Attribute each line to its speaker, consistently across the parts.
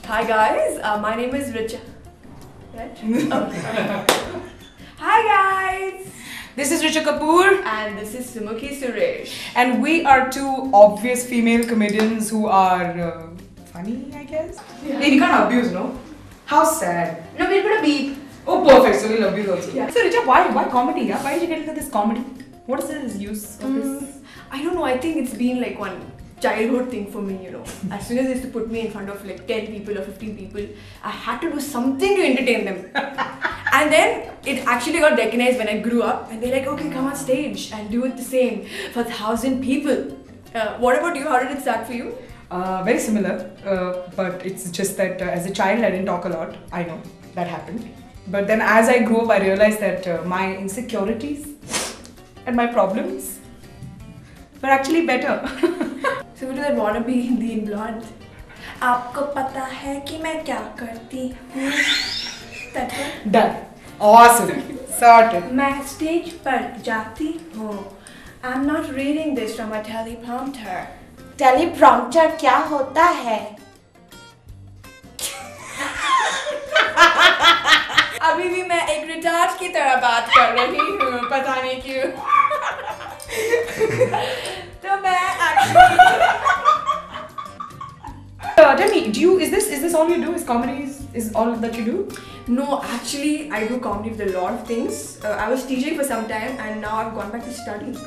Speaker 1: Hi guys, my name is Richa. Right? Oh. Hi guys!
Speaker 2: This is Richa Kapoor.
Speaker 1: And this is Sumukhi Suresh.
Speaker 2: And we are two obvious female comedians who are funny, I guess.
Speaker 1: Yeah.
Speaker 2: Hey, we can't abuse, no? How sad.
Speaker 1: No, we'll put a beep.
Speaker 2: Oh, perfect. So we'll abuse also.
Speaker 1: Yeah.
Speaker 2: So Richa, why comedy? Yeah? Why did you get into this comedy? What is the use of this?
Speaker 1: I don't know, I think it's been like one childhood thing for me, you know. As soon as they used to put me in front of like 10 people or 15 people, I had to do something to entertain them. And then it actually got recognized when I grew up, and they're like, okay, come on stage and do it the same for 1,000 people. What about you? How did it start for you?
Speaker 2: Very similar, but it's just that as a child I didn't talk a lot. I know that happened. But then as I grew up, I realized that my insecurities and my problems were actually better.
Speaker 1: So we do that wannabe Hindi in blonde. आपको पता है कि मैं क्या करती हूँ? That one?
Speaker 2: Done. Awesome. Sorted.
Speaker 1: मैं stage पर जाती हूँ. I'm not reading this from a teleprompter.
Speaker 3: Teleprompter क्या होता है?
Speaker 1: अभी भी मैं एक रिटार्ड की तरह बात कर रही हूँ, पता नहीं क्यों. तो मैं actually
Speaker 2: Tell me, is this all you do? Is comedy is all that you do?
Speaker 1: No, actually I do comedy with a lot of things. I was teaching for some time and now I've gone back to study.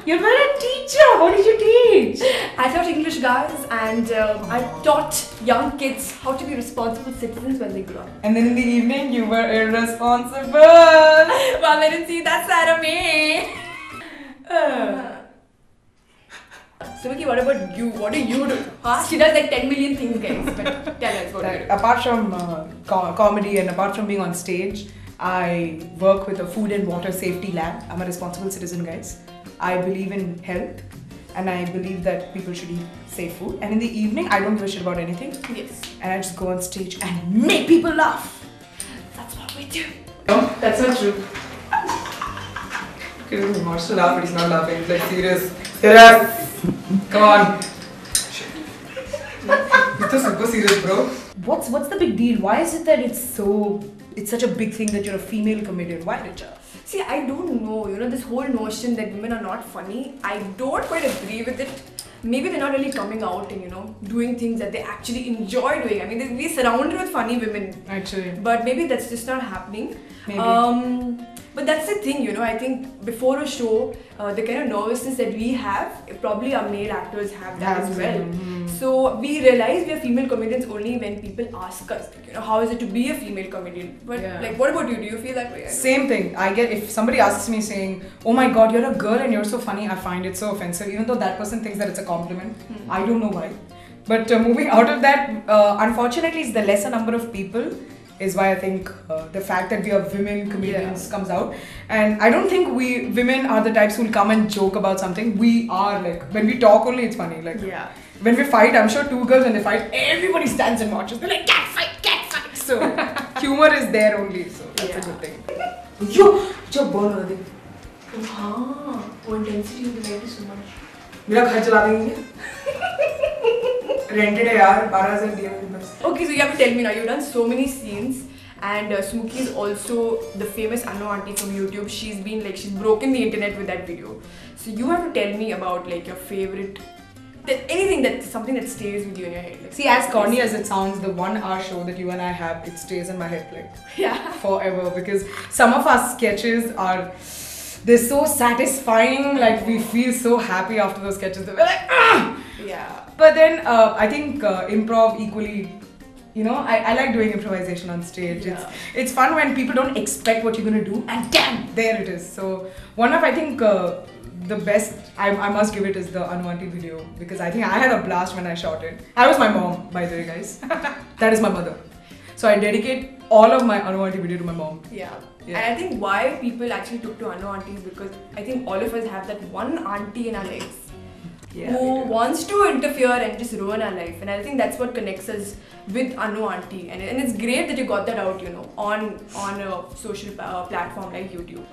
Speaker 2: You're not a teacher. What did you teach?
Speaker 1: I taught English guys and I taught young kids how to be responsible citizens when they grow up.
Speaker 2: And then in the evening, you were irresponsible. Well,
Speaker 1: I didn't see that side of me. Sumukhi, what about you? What do you do? Huh? She does like 10 million things, guys. But tell us what you do.
Speaker 2: Apart from comedy and apart from being on stage, I work with a food and water safety lab. I'm a responsible citizen, guys. I believe in health and I believe that people should eat safe food. And in the evening, I don't give a shit about anything.
Speaker 1: Yes.
Speaker 2: And I just go on stage and make people laugh.
Speaker 1: That's what we do.
Speaker 2: No, that's not true. He wants to laugh, but he's not laughing. He's like serious. Serious. Come on. You're super serious, bro. What's the big deal? Why is it that it's such a big thing that you're a female comedian? Why, Richa?
Speaker 1: See, I don't know. You know, this whole notion that women are not funny, I don't quite agree with it. Maybe they're not really coming out and, you know, doing things that they actually enjoy doing. I mean, we're surrounded with funny women.
Speaker 2: Actually.
Speaker 1: But maybe that's just not happening.
Speaker 2: Maybe.
Speaker 1: But that's the thing, you know, I think before a show, the kind of nervousness that we have, probably our male actors have that as well. So we realize we are female comedians only when people ask us, like, you know, how is it to be a female comedian? But like, what about you? Do you feel that way?
Speaker 2: Same thing. I get, if somebody asks me saying, oh my god, you're a girl and you're so funny, I find it so offensive. Even though that person thinks that it's a compliment. I don't know why. But moving out of that, unfortunately, it's the lesser number of people is why I think the fact that we are women comedians comes out. And I don't think we women are the types who will come and joke about something. We are like, when we talk only, it's funny. Like when we fight, I'm sure two girls when they fight, everybody stands and watches. They're like, cat fight, cat fight. So humor is there only, so that's a good thing. Yo, jab bol raha hai.
Speaker 1: हाँ, वो intensity you like so much.
Speaker 2: मेरा घर चला देंगे rented है यार 12,000 दिया मैंने बस.
Speaker 1: Okay, so you have to tell me now. You've done so many scenes, and Sumukhi is also the famous Anno auntie from YouTube. She's broken the internet with that video. So you have to tell me about like your favorite, something that stays with you in your head. Like,
Speaker 2: see, as corny as it sounds, the 1 hour show that you and I have, it stays in my head like forever, because some of our sketches are. They're so satisfying, like we feel so happy after those sketches. We're like, ah!
Speaker 1: Yeah.
Speaker 2: But then I think improv equally, you know, I like doing improvisation on stage. It's fun when people don't expect what you're going to do and damn, there it is. So one of, I think, the best, I must give it, is the Unwanted video, because I think I had a blast when I shot it. I was my mom, by the way, guys. That is my mother. So I dedicate all of my Unwanted video to my mom.
Speaker 1: Yeah. And I think why people actually took to Anno aunties, because I think all of us have that one auntie in our lives who wants to interfere and just ruin our life. And I think that's what connects us with Anno auntie. And it's great that you got that out, you know, on a social platform like YouTube.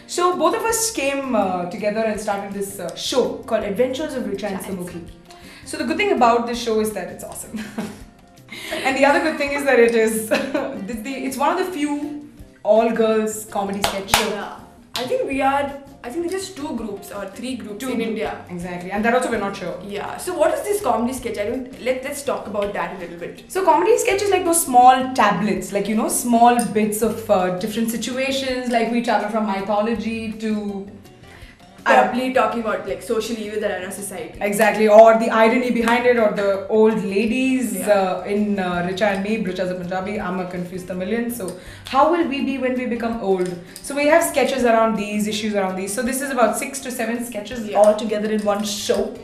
Speaker 2: So both of us came together and started this show called Adventures of Richa and Sumukhi. So the good thing about this show is that it's awesome. And the other good thing is that it's one of the few all-girls comedy sketch show.
Speaker 1: Yeah. I think there's just 2 groups or 3 groups in India.
Speaker 2: Exactly. And that also we're not sure.
Speaker 1: Yeah. So what is this comedy sketch? Let's talk about that a little bit.
Speaker 2: So comedy sketch is like those small tablets, like small bits of different situations, like we travel from mythology to
Speaker 1: Probably talking about like social evils that are in our society.
Speaker 2: exactly, or the irony behind it, or the old ladies in Richa and me. Richa's a Punjabi, I'm a confused Tamilian. So how will we be when we become old? So we have sketches around these, issues around these. So this is about 6 to 7 sketches all together in one show.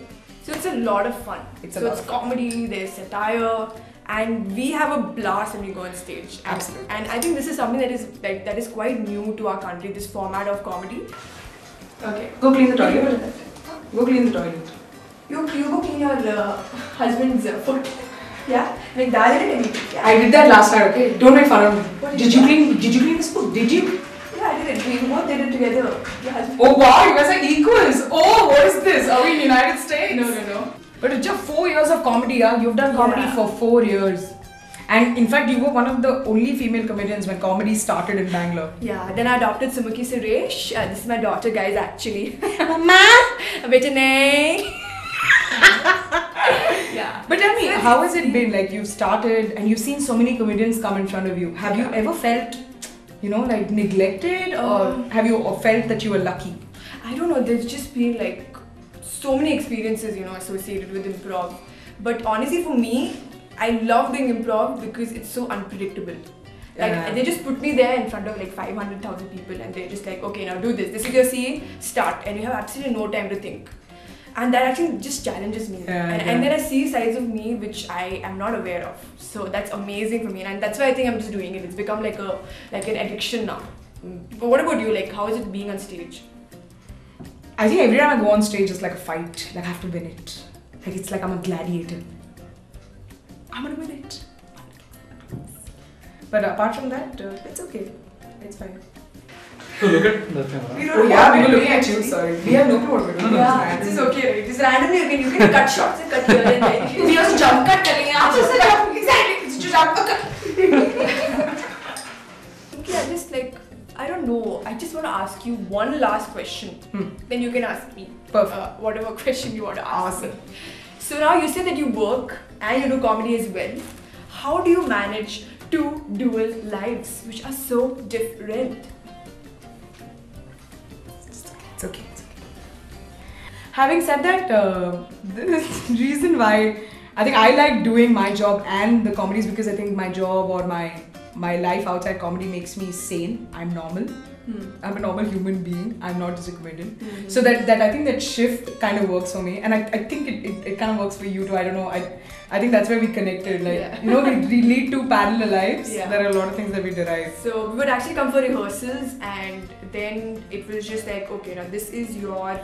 Speaker 1: So it's a lot of fun. It's comedy, there's satire, and we have a blast when we go on stage.
Speaker 2: Absolutely.
Speaker 1: And I think this is something that is quite new to our country, this format of comedy. Okay.
Speaker 2: Go clean the toilet. Go clean the toilet.
Speaker 1: You go clean your husband's foot. Yeah? Like that anything. Yeah.
Speaker 2: I did that last night, okay? Don't make fun of me.
Speaker 1: What
Speaker 2: Did you clean this foot? Did you?
Speaker 1: Yeah, I did it. We both did it together. Your husband.
Speaker 2: Oh wow, you guys are equals. Oh, what is this? Are we in United States?
Speaker 1: No.
Speaker 2: But it's just 4 years of comedy, You've done comedy for 4 years. And in fact, you were one of the only female comedians when comedy started in Bangalore.
Speaker 1: Yeah, then I adopted Sumukhi Suresh. This is my daughter, guys, actually.
Speaker 3: Mama.
Speaker 1: Betane. Yeah.
Speaker 2: But tell me, how has it been? Like, you've started and you've seen so many comedians come in front of you. Have you ever felt, like neglected, or have you felt that you were lucky?
Speaker 1: I don't know, there's just been like so many experiences, associated with improv. But honestly, for me, I love doing improv because it's so unpredictable. Like they just put me there in front of like 500,000 people and they're just like, okay, now do this. This is your scene, start. And you have absolutely no time to think. And that actually just challenges me. And then I see sides of me which I am not aware of. So that's amazing for me. And that's why I think I'm just doing it. It's become like an addiction now. But what about you? Like, how is it being on stage?
Speaker 2: I think every time I go on stage, it's like a fight. Like, I have to win it. Like, it's like I'm a gladiator. I'm gonna win it. But apart from that, it's okay. It's fine.
Speaker 4: So look at the camera.
Speaker 2: We were looking at you, sorry. We have no clue what we're doing.
Speaker 1: Yeah, this is okay, right? This randomly you can cut shots and cut here and there.
Speaker 3: We also jump cut करेंगे आप जैसे jump
Speaker 2: Exactly, it's just jump cut.
Speaker 1: Okay, I don't know. I just want to ask you one last question. Then you can ask me.
Speaker 2: Perfect.
Speaker 1: Whatever question you want to ask me.
Speaker 2: Awesome.
Speaker 1: So now you say that you work and you do comedy as well. How do you manage 2 dual lives which are so different?
Speaker 2: It's okay. Having said that, the reason why I think I like doing my job and the comedy is because I think my job or my life outside comedy makes me sane. I'm normal. I'm a normal human being. I'm not just a comedian. So that I think that shift kind of works for me, and I think it kind of works for you too. I don't know. I think that's where we connected. Like we lead 2 parallel lives.
Speaker 1: Yeah.
Speaker 2: There are a lot of things that we derive.
Speaker 1: So we would actually come for rehearsals, and then it was just like, okay, now this is your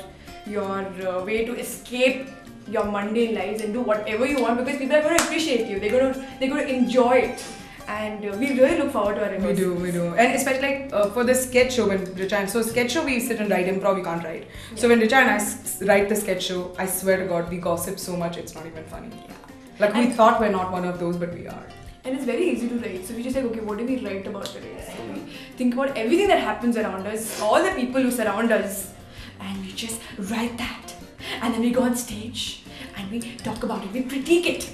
Speaker 1: way to escape your mundane lives and do whatever you want because people are going to appreciate you. They're going to enjoy it. And we really look forward to our rehearsals.
Speaker 2: We do. And especially like for the sketch show when Richa and so sketch show we sit and write, improv we can't write. Yeah. So when Richa and I write the sketch show, I swear to God we gossip so much it's not even funny. Yeah. Like we thought we're not one of those, but we are.
Speaker 1: And it's very easy to write. So we just like, okay, what do we write about today? So we think about everything that happens around us, all the people who surround us, and we just write that. And then we go on stage and we talk about it, we critique it.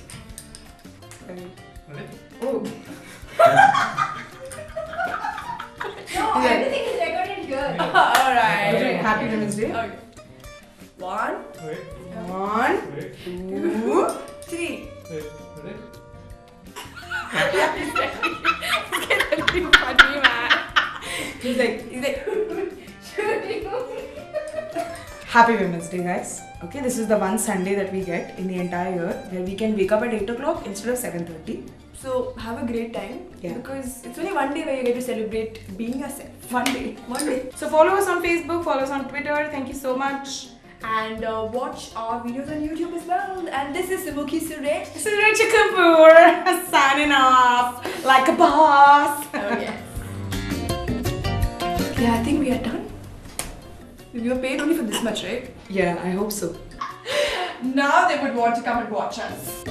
Speaker 2: Oh.
Speaker 3: No, everything is recorded here.
Speaker 1: Alright.
Speaker 2: Okay, Happy Women's Day.
Speaker 1: Okay. 1,
Speaker 4: Wait.
Speaker 2: 1,
Speaker 4: Wait.
Speaker 2: 2,
Speaker 1: 3.
Speaker 4: Wait. Ready?
Speaker 1: It's getting funny, man. He's like,
Speaker 2: Happy Women's Day, guys. Okay, this is the one Sunday that we get in the entire year where we can wake up at 8 o'clock instead of 7:30.
Speaker 1: so have a great time because it's only one day where you get to celebrate being yourself. One day.
Speaker 2: So follow us on Facebook, follow us on Twitter. Thank you so much.
Speaker 1: And watch our videos on YouTube as well. And this is Sumukhi Suresh.
Speaker 2: This is Richa Kapoor signing off like a boss.
Speaker 1: Oh yes. Yeah, I think we are done. We were paid only for this much, right?
Speaker 2: Yeah, I hope so.
Speaker 1: Now they would want to come and watch us.